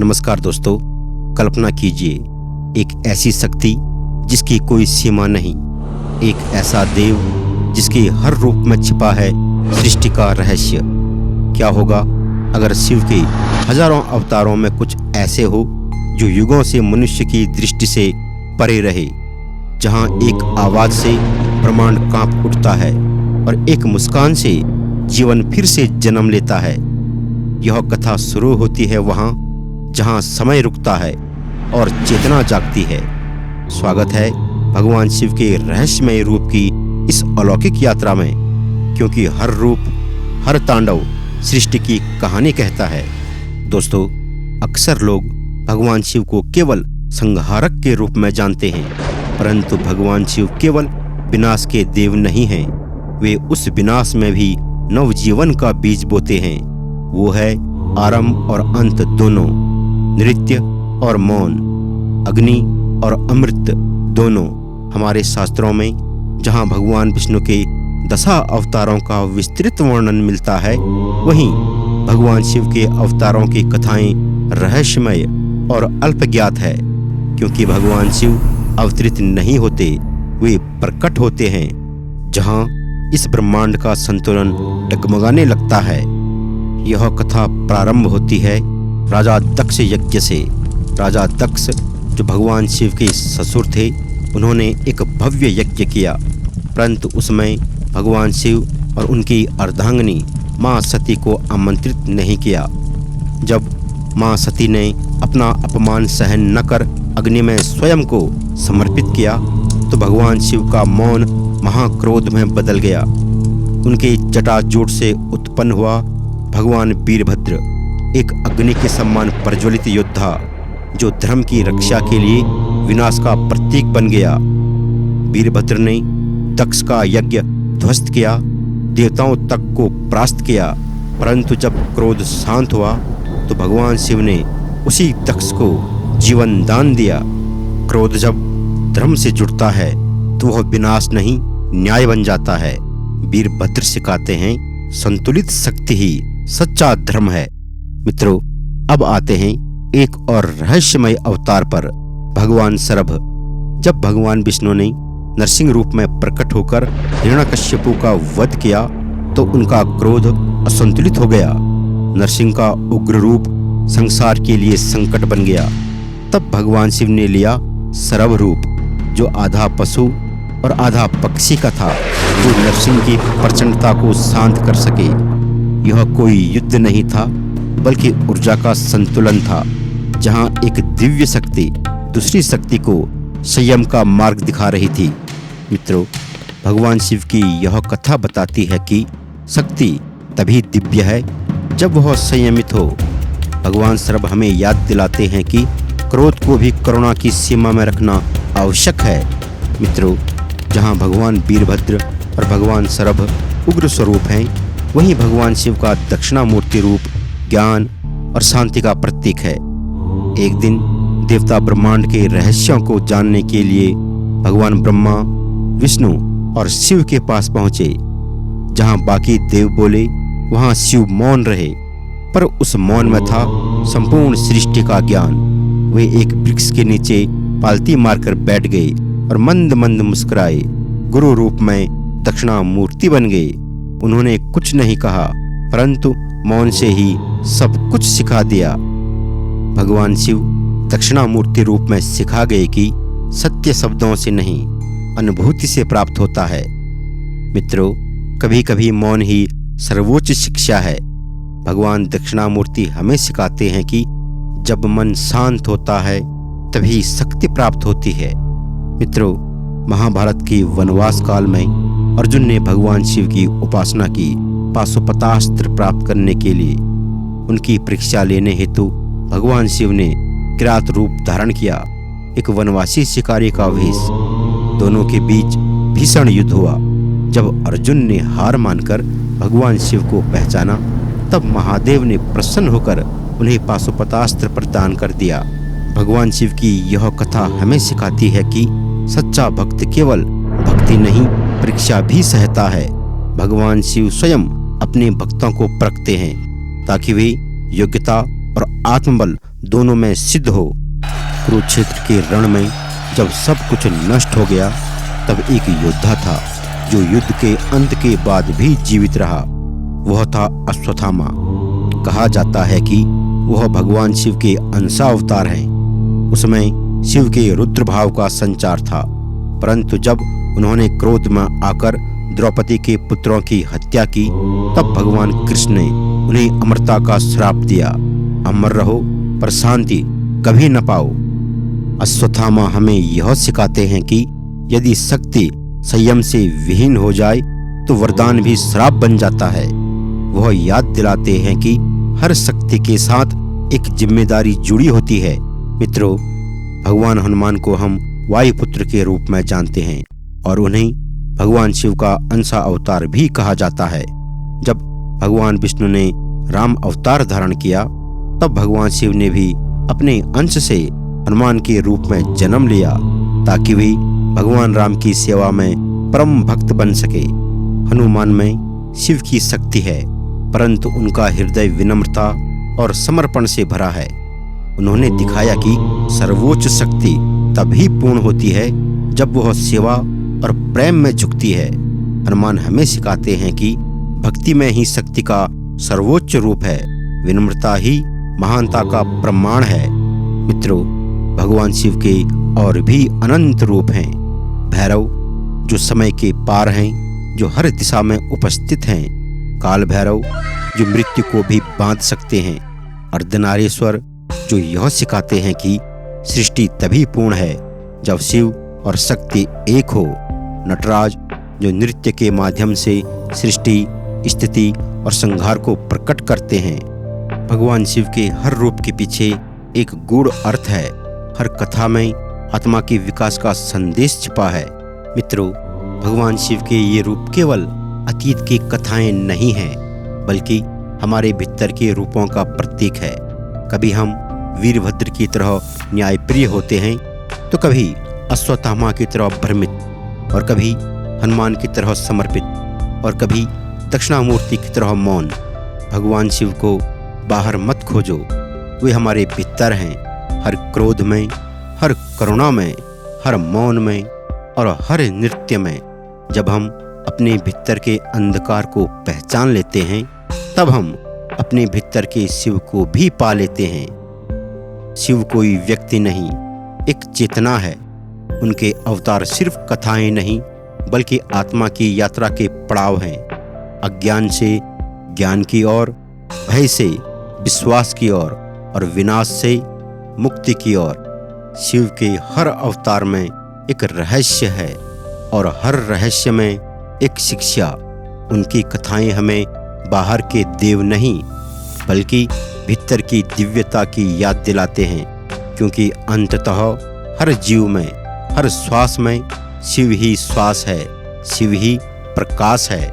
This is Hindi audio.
नमस्कार दोस्तों, कल्पना कीजिए एक ऐसी शक्ति जिसकी कोई सीमा नहीं, एक ऐसा देव जिसके हर रूप में छिपा है सृष्टि का रहस्य। क्या होगा अगर शिव के हजारों अवतारों में कुछ ऐसे हो जो युगों से मनुष्य की दृष्टि से परे रहे, जहां एक आवाज से ब्रह्मांड कांप उठता है और एक मुस्कान से जीवन फिर से जन्म लेता है। यह कथा शुरू होती है वहां जहां समय रुकता है और चेतना जागती है। स्वागत है भगवान शिव के रहस्यमय रूप की इस अलौकिक यात्रा में, क्योंकि हर रूप, हर तांडव सृष्टि की कहानी कहता है। दोस्तों, अक्सर लोग भगवान शिव को केवल संहारक के रूप में जानते हैं, परंतु भगवान शिव केवल विनाश के देव नहीं हैं। वे उस विनाश में भी नवजीवन का बीज बोते हैं। वो है आरंभ और अंत दोनों, नृत्य और मौन, अग्नि और अमृत दोनों। हमारे शास्त्रों में जहां भगवान विष्णु के 10 अवतारों का विस्तृत वर्णन मिलता है, वहीं भगवान शिव के अवतारों की कथाएं रहस्यमय और अल्पज्ञात है, क्योंकि भगवान शिव अवतरित नहीं होते, वे प्रकट होते हैं जहां इस ब्रह्मांड का संतुलन डगमगाने लगता है। यह कथा प्रारंभ होती है राजा दक्ष यज्ञ से। राजा दक्ष जो भगवान शिव के ससुर थे, उन्होंने एक भव्य यज्ञ किया, परंतु उसमें भगवान शिव और उनकी अर्धांगिनी मां सती को आमंत्रित नहीं किया। जब मां सती ने अपना अपमान सहन न कर अग्नि में स्वयं को समर्पित किया, तो भगवान शिव का मौन महाक्रोध में बदल गया। उनके जटाजूट से उत्पन्न हुआ भगवान वीरभद्र, एक अग्नि के समान प्रज्वलित योद्धा जो धर्म की रक्षा के लिए विनाश का प्रतीक बन गया। वीरभद्र ने दक्ष का यज्ञ ध्वस्त किया, देवताओं तक को परास्त किया, परंतु जब क्रोध शांत हुआ तो भगवान शिव ने उसी दक्ष को जीवन दान दिया। क्रोध जब धर्म से जुड़ता है तो वह विनाश नहीं, न्याय बन जाता है। वीरभद्र सिखाते हैं संतुलित शक्ति ही सच्चा धर्म है। मित्रों, अब आते हैं एक और रहस्यमय अवतार पर, भगवान शरभ। जब भगवान विष्णु ने नरसिंह रूप में प्रकट होकर हिरण्यकश्यपु का वध किया तो उनका क्रोध असंतुलित हो गया। नरसिंह का उग्र रूप संसार के लिए संकट बन गया। तब भगवान शिव ने लिया शरभ रूप, जो आधा पशु और आधा पक्षी का था, जो नरसिंह की प्रचंडता को शांत कर सके। यह कोई युद्ध नहीं था, बल्कि ऊर्जा का संतुलन था, जहां एक दिव्य शक्ति दूसरी शक्ति को संयम का मार्ग दिखा रही थी। मित्रों, भगवान शिव की यह कथा बताती है कि शक्ति तभी दिव्य है जब वह संयमित हो। भगवान शरभ हमें याद दिलाते हैं कि क्रोध को भी करुणा की सीमा में रखना आवश्यक है। मित्रों, जहां भगवान वीरभद्र और भगवान शरभ उग्र स्वरूप हैं, वहीं भगवान शिव का दक्षिणामूर्ति रूप ज्ञान और शांति का प्रतीक है। एक दिन देवता ब्रह्मांड के रहस्यों को जानने के लिए भगवान ब्रह्मा, विष्णु और शिव के पास पहुंचे। जहां बाकी देव बोले, वहां शिव मौन रहे, पर उस मौन में था संपूर्ण सृष्टि का ज्ञान। वे एक वृक्ष के नीचे पालती मारकर बैठ गए और मंद मंद मुस्कुराए। गुरु रूप में दक्षिणामूर्ति बन गए। उन्होंने कुछ नहीं कहा, परंतु मौन से ही सब कुछ सिखा दिया। भगवान शिव दक्षिणामूर्ति रूप में सिखा गए कि सत्य शब्दों से नहीं, अनुभूति से प्राप्त होता है। मित्रों, कभी कभी मौन ही सर्वोच्च शिक्षा है। भगवान दक्षिणामूर्ति हमें सिखाते हैं कि जब मन शांत होता है तभी शक्ति प्राप्त होती है। मित्रों, महाभारत के वनवास काल में अर्जुन ने भगवान शिव की उपासना की। पाशुपतास्त्र प्राप्त करने के लिए उनकी परीक्षा लेने हेतु भगवान शिव ने किरात रूप धारण किया, एक वनवासी शिकारी का वेश। दोनों के बीच भीषण युद्ध हुआ। जब अर्जुन ने हार मानकर भगवान शिव को पहचाना, तब महादेव ने प्रसन्न होकर उन्हें पाशुपतास्त्र प्रदान कर दिया। भगवान शिव की यह कथा हमें सिखाती है कि सच्चा भक्त केवल भक्ति नहीं, परीक्षा भी सहता है। भगवान शिव स्वयं अपने भक्तों को परखते हैं ताकि वे योग्यता और आत्मबल दोनों में सिद्ध हो। कुरुक्षेत्र के रण में जब सब कुछ नष्ट हो गया, तब एक योद्धा था जो युद्ध के अंत के बाद भी जीवित रहा। वह था अश्वत्थामा। कहा जाता है कि वह भगवान शिव के अंशा अवतार हैं। उसमें शिव के रुद्र भाव का संचार था, परंतु जब उन्होंने क्रोध में आकर द्रौपदी के पुत्रों की हत्या की, तब भगवान कृष्ण ने उन्हें अमरता का श्राप दिया। अमर रहो पर शांति कभी न पाओ। अश्वत्थामा हमें यह सिखाते हैं कि यदि शक्ति संयम से विहीन हो जाए तो वरदान भी श्राप बन जाता है। वह याद दिलाते हैं कि हर शक्ति के साथ एक जिम्मेदारी जुड़ी होती है। मित्रों, भगवान हनुमान को हम वायुपुत्र के रूप में जानते हैं और उन्हें भगवान शिव का अंशा अवतार भी कहा जाता है। जब भगवान विष्णु ने राम अवतार धारण किया, तब भगवान शिव ने भी अपने अंश से हनुमान के रूप में जन्म लिया, ताकि वे भगवान राम की सेवा में परम भक्त बन सके। हनुमान में शिव की शक्ति है, परंतु उनका हृदय विनम्रता और समर्पण से भरा है। उन्होंने दिखाया कि सर्वोच्च शक्ति तभी पूर्ण होती है जब वह सेवा और प्रेम में झुकती है। हनुमान हमें सिखाते हैं कि भक्ति में ही शक्ति का सर्वोच्च रूप है। विनम्रता ही महानता का प्रमाण है। मित्रों, भगवान शिव के और भी अनंत रूप हैं। भैरव जो समय के पार हैं, जो हर दिशा में उपस्थित हैं। काल भैरव जो मृत्यु को भी बांध सकते हैं। अर्धनारीश्वर जो यह सिखाते हैं कि सृष्टि तभी पूर्ण है जब शिव और शक्ति एक हो। नटराज जो नृत्य के माध्यम से सृष्टि, स्थिति और संहार को प्रकट करते हैं। भगवान शिव के हर रूप के पीछे एक गूढ़ अर्थ है। हर कथा में आत्मा के विकास का संदेश छिपा है। मित्रों, भगवान शिव के ये रूप केवल अतीत की कथाएं नहीं हैं, बल्कि हमारे भीतर के रूपों का प्रतीक है। कभी हम वीरभद्र की तरह न्यायप्रिय होते हैं, तो कभी अश्वत्थामा की तरह भ्रमित, और कभी हनुमान की तरह समर्पित, और कभी दक्षिणामूर्ति की तरह मौन। भगवान शिव को बाहर मत खोजो, वे हमारे भीतर हैं। हर क्रोध में, हर करुणा में, हर मौन में और हर नृत्य में। जब हम अपने भीतर के अंधकार को पहचान लेते हैं, तब हम अपने भीतर के शिव को भी पा लेते हैं। शिव कोई व्यक्ति नहीं, एक चेतना है। उनके अवतार सिर्फ कथाएं नहीं, बल्कि आत्मा की यात्रा के पड़ाव हैं। अज्ञान से ज्ञान की ओर, भय से विश्वास की ओर और विनाश से मुक्ति की ओर। शिव के हर अवतार में एक रहस्य है और हर रहस्य में एक शिक्षा। उनकी कथाएं हमें बाहर के देव नहीं, बल्कि भीतर की दिव्यता की याद दिलाते हैं, क्योंकि अंततः हर जीव में, हर श्वास में शिव ही श्वास है, शिव ही प्रकाश है।